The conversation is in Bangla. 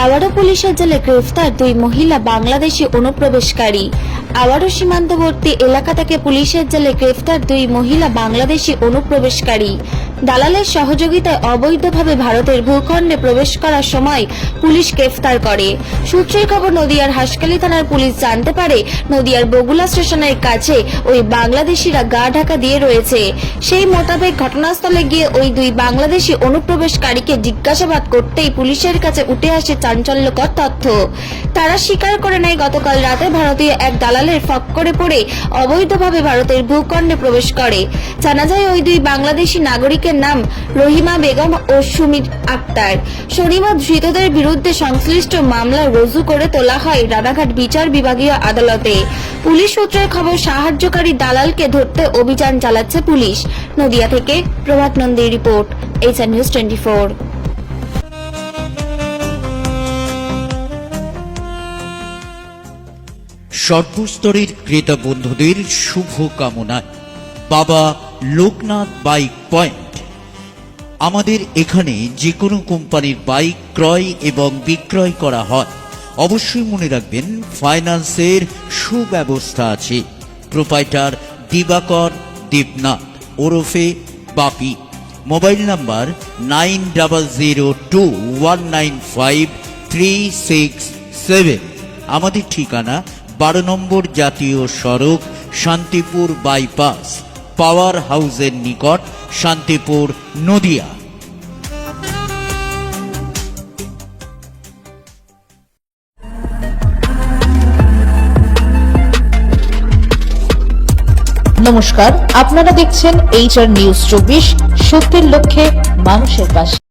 আবারও পুলিশের জালে গ্রেফতার দুই মহিলা বাংলাদেশি অনুপ্রবেশকারী। আবারও সীমান্তবর্তী এলাকা থেকে পুলিশের জালে গ্রেফতার দুই মহিলা বাংলাদেশি অনুপ্রবেশকারী। দালালের সহযোগিতায় অবৈধভাবে ভারতের ভূখণ্ডে প্রবেশ করার সময় পুলিশ গ্রেফতার করে। সূত্রের খবর, নদিয়ার হাসখালী থানার পুলিশ জানতে পারে নদিয়ার বগুলা স্টেশনের কাছে ওই বাংলাদেশিরা গা ঢাকা দিয়ে রয়েছে। সেই মোতাবেক ঘটনাস্থলে গিয়ে ওই দুই বাংলাদেশি অনুপ্রবেশকারীকে জিজ্ঞাসাবাদ করতেই পুলিশের কাছে উঠে আসে চাঞ্চল্যকর তথ্য। তারা স্বীকার করে নেয় গতকাল রাতে ভারতীয় এক দালালের ফক্করে পড়ে অবৈধভাবে ভারতের ভূখণ্ডে প্রবেশ করে। জানা যায় ওই দুই বাংলাদেশি নাগরিকের নাম রহিমা বেগম ও সুমিত আক্তার। শনিবার ধৃতদের বিরুদ্ধে সংশ্লিষ্ট মামলা রুজু করে তোলা হয় রানাঘাট বিচার বিভাগীয় আদালতে। পুলিশ সূত্রের খবর, সাহায্যকারী দালালকে ধরতে অভিযান চালাচ্ছে পুলিশ। নদিয়া থেকে প্রভাত নন্দীর রিপোর্ট, এইচআর নিউজ 24। সর্বস্তরের ক্রেতা বন্ধুদের শুভ কামনায় বাবা লোকনাথ বাইক পয়েন্ট। আমাদের এখানে যে কোনো কোম্পানির বাইক ক্রয় এবং বিক্রয় করা হয়। অবশ্যই মনে রাখবেন, ফাইন্যান্সের সুব্যবস্থা আছে। প্রোপাইটার দিবাকর দেবনাথ ওরফে বাপি। Mobile number 9002195367। আমাদের ঠিকানা 12 নম্বর জাতীয় সড়ক, শান্তিপুর বাইপাস, পাওয়ার হাউসের নিকট, শান্তিপুর, নদিয়া। নমস্কার, আপনারা দেখছেন এইচআর নিউজ 24, সত্যের লক্ষ্যে মানুষের পাশে।